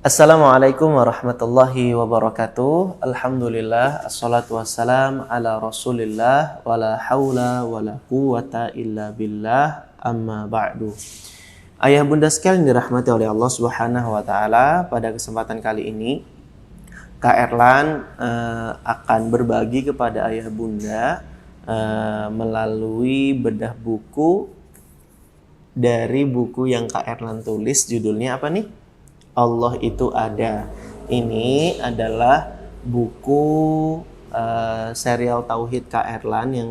Assalamualaikum warahmatullahi wabarakatuh. Alhamdulillah, assalatu wassalam ala rasulillah, wala hawla wala quwata illa billah, amma ba'du. Ayah bunda sekalian dirahmati oleh Allah subhanahu wa ta'ala, pada kesempatan kali ini Kak Erlan akan berbagi kepada ayah bunda melalui bedah buku dari buku yang Kak Erlan tulis. Judulnya apa nih? Allah itu ada. Ini adalah buku serial Tauhid Kak Erlan yang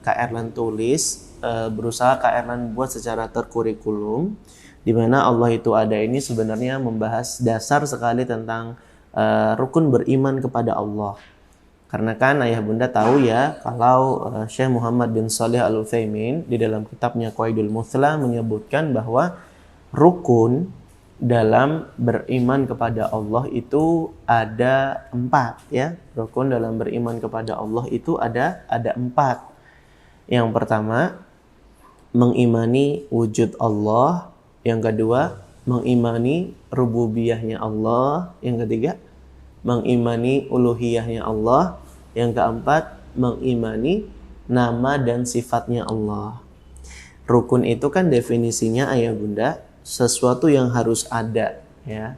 Kak Erlan tulis, berusaha Kak Erlan buat secara terkurikulum, di mana Allah itu ada ini sebenarnya membahas dasar sekali tentang rukun beriman kepada Allah. Karena kan ayah bunda tahu ya, kalau Syekh Muhammad bin Shalih Al-Utsaimin di dalam kitabnya Qawaidul Muthla menyebutkan bahwa rukun dalam beriman kepada Allah itu ada 4 ya. Rukun dalam beriman kepada Allah itu ada 4. Yang pertama, mengimani wujud Allah. Yang kedua, mengimani rububiyahnya Allah. Yang ketiga, mengimani uluhiyahnya Allah. Yang keempat, mengimani nama dan sifatnya Allah. Rukun itu kan definisinya ayah bunda sesuatu yang harus ada ya,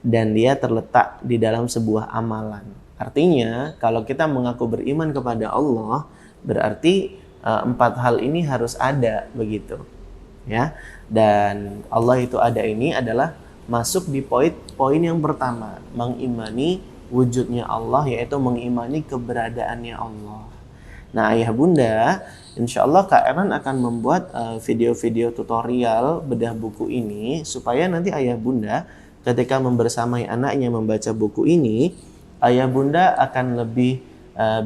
dan dia terletak di dalam sebuah amalan. Artinya kalau kita mengaku beriman kepada Allah, berarti 4 hal ini harus ada begitu ya. Dan Allah itu ada ini adalah masuk di poin yang pertama, mengimani wujudnya Allah, yaitu mengimani keberadaannya Allah. Nah ayah bunda, insya Allah Kak Erlan akan membuat video-video tutorial bedah buku ini, supaya nanti ayah bunda ketika membersamai anaknya membaca buku ini, ayah bunda akan lebih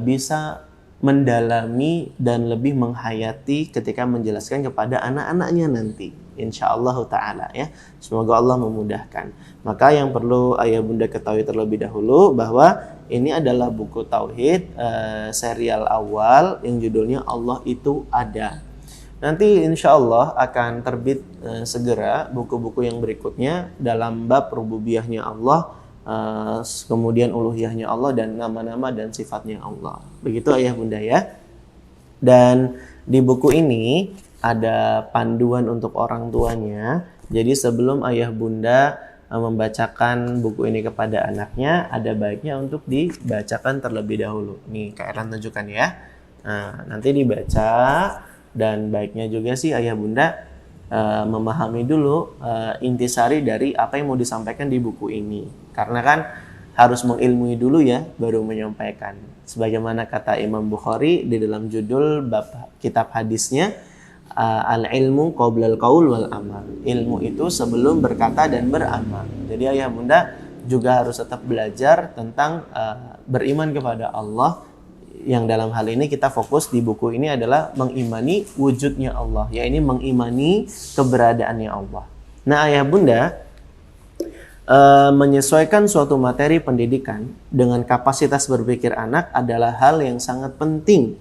bisa mendalami dan lebih menghayati ketika menjelaskan kepada anak-anaknya nanti, insya Allah ta'ala ya. Semoga Allah memudahkan. Maka yang perlu ayah bunda ketahui terlebih dahulu bahwa ini adalah buku Tauhid serial awal yang judulnya Allah itu ada. Nanti insya Allah akan terbit segera buku-buku yang berikutnya dalam bab rububiyahnya Allah, kemudian uluhiyahnya Allah, dan nama-nama dan sifatnya Allah. Begitu ayah bunda ya. Dan di buku ini ada panduan untuk orang tuanya. Jadi sebelum ayah bunda membacakan buku ini kepada anaknya, ada baiknya untuk dibacakan terlebih dahulu. Nih Kak Erlan tunjukkan ya. Nah, nanti dibaca, dan baiknya juga sih ayah bunda memahami dulu intisari dari apa yang mau disampaikan di buku ini. Karena kan harus mengilmui dulu ya, baru menyampaikan. Sebagaimana kata Imam Bukhari di dalam judul bab kitab hadisnya, al-ilmu qoblal qaul wal amal. Ilmu itu sebelum berkata dan beramal. Jadi ayah bunda juga harus tetap belajar tentang beriman kepada Allah, yang dalam hal ini kita fokus di buku ini adalah mengimani wujudnya Allah, yaitu mengimani keberadaannya Allah. Nah ayah bunda, menyesuaikan suatu materi pendidikan dengan kapasitas berpikir anak adalah hal yang sangat penting.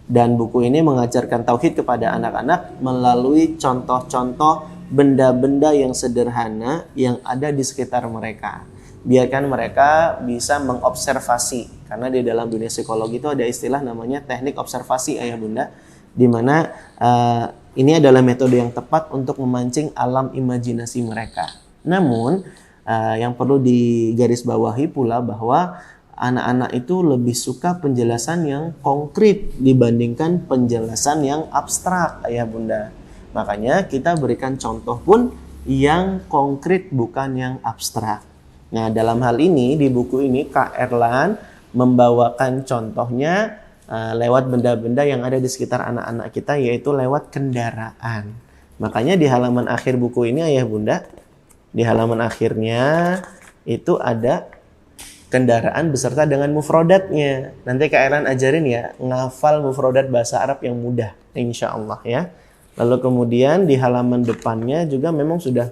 Dan buku ini mengajarkan tauhid kepada anak-anak melalui contoh-contoh benda-benda yang sederhana yang ada di sekitar mereka. Biarkan mereka bisa mengobservasi, karena di dalam dunia psikologi itu ada istilah namanya teknik observasi ayah bunda, di mana ini adalah metode yang tepat untuk memancing alam imajinasi mereka. Namun yang perlu digarisbawahi pula bahwa anak-anak itu lebih suka penjelasan yang konkret dibandingkan penjelasan yang abstrak ayah bunda. Makanya kita berikan contoh pun yang konkret, bukan yang abstrak. Nah dalam hal ini di buku ini Kak Erlan membawakan contohnya lewat benda-benda yang ada di sekitar anak-anak kita, yaitu lewat kendaraan. Makanya di halaman akhir buku ini ayah bunda, di halaman akhirnya itu ada kendaraan beserta dengan mufrodatnya. Nanti Kak Erlan ajarin ya, ngafal mufrodat bahasa Arab yang mudah, insya Allah ya. Lalu kemudian di halaman depannya juga memang sudah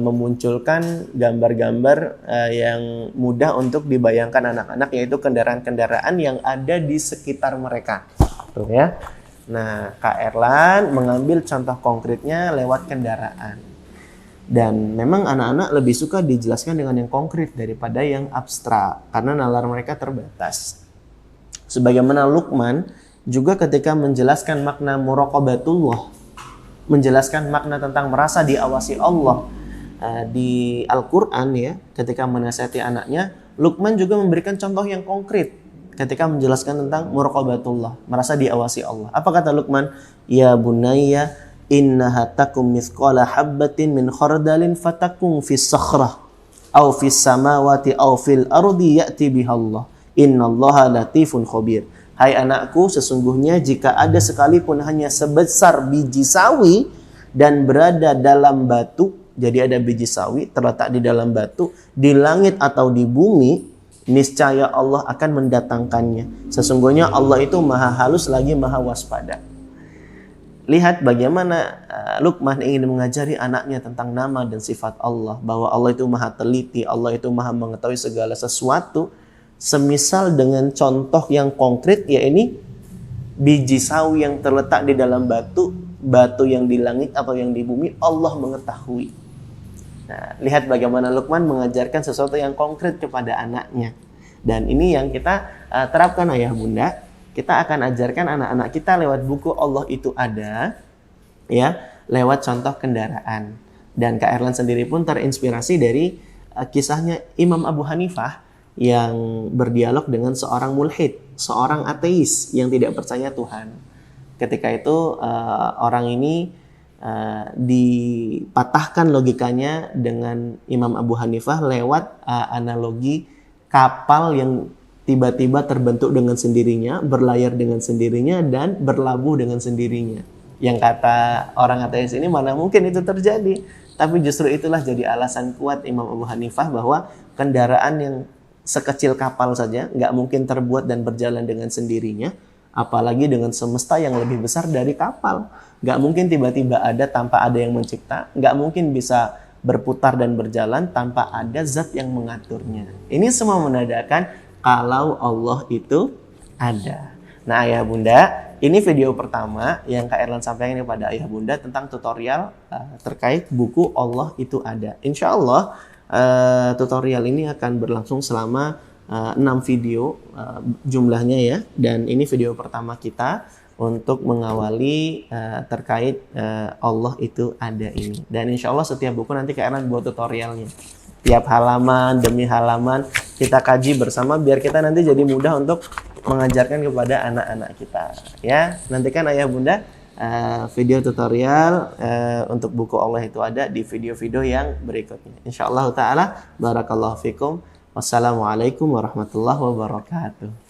memunculkan gambar-gambar yang mudah untuk dibayangkan anak-anak, yaitu kendaraan-kendaraan yang ada di sekitar mereka. Tuh ya. Nah, Kak Erlan mengambil contoh konkretnya lewat kendaraan. Dan memang anak-anak lebih suka dijelaskan dengan yang konkret daripada yang abstrak karena nalar mereka terbatas. Sebagaimana Luqman juga ketika menjelaskan makna muraqabatullah, menjelaskan makna tentang merasa diawasi Allah di Al-Quran ya, ketika menasihati anaknya, Luqman juga memberikan contoh yang konkret ketika menjelaskan tentang muraqabatullah, merasa diawasi Allah. Apa kata Luqman? Ya bunayya innaha takum mithqala habbatin min khardalin fatakum fis sakhrah aw fis samawati aw fil ardi ya'ti bihallah innallaha latifun khabir. Hai anakku, sesungguhnya jika ada sekalipun hanya sebesar biji sawi dan berada dalam batu, jadi ada biji sawi terletak di dalam batu, di langit atau di bumi, niscaya Allah akan mendatangkannya. Sesungguhnya Allah itu maha halus lagi maha waspada. Lihat bagaimana Luqman ingin mengajari anaknya tentang nama dan sifat Allah, bahwa Allah itu maha teliti, Allah itu maha mengetahui segala sesuatu. Semisal dengan contoh yang konkret, yaitu biji sawi yang terletak di dalam batu, batu yang di langit atau yang di bumi, Allah mengetahui. Nah, lihat bagaimana Luqman mengajarkan sesuatu yang konkret kepada anaknya. Dan ini yang kita terapkan ayah bunda. Kita akan ajarkan anak-anak kita lewat buku Allah itu ada, ya, lewat contoh kendaraan. Dan Kak Erlan sendiri pun terinspirasi dari kisahnya Imam Abu Hanifah yang berdialog dengan seorang mulhid, seorang ateis yang tidak percaya Tuhan. Ketika itu orang ini dipatahkan logikanya dengan Imam Abu Hanifah lewat analogi kapal yang tiba-tiba terbentuk dengan sendirinya, berlayar dengan sendirinya, dan berlabuh dengan sendirinya. Yang kata orang ateis ini, mana mungkin itu terjadi. Tapi justru itulah jadi alasan kuat Imam Abu Hanifah bahwa kendaraan yang sekecil kapal saja nggak mungkin terbuat dan berjalan dengan sendirinya, apalagi dengan semesta yang lebih besar dari kapal. Nggak mungkin tiba-tiba ada tanpa ada yang mencipta, nggak mungkin bisa berputar dan berjalan tanpa ada zat yang mengaturnya. Ini semua menandakan kalau Allah itu ada. Nah ayah bunda, ini video pertama yang Kak Erlan sampaikan kepada ayah bunda tentang tutorial terkait buku Allah itu ada. Insya Allah tutorial ini akan berlangsung selama 6 video jumlahnya ya. Dan ini video pertama kita untuk mengawali terkait Allah itu ada ini. Dan insya Allah setiap buku nanti Kak Erlan buat tutorialnya. Tiap halaman demi halaman kita kaji bersama biar kita nanti jadi mudah untuk mengajarkan kepada anak-anak kita. Ya, nantikan ayah bunda video tutorial untuk buku Allah itu ada di video-video yang berikutnya. Insyaallah ta'ala. Barakallahu fikum. Wassalamualaikum warahmatullahi wabarakatuh.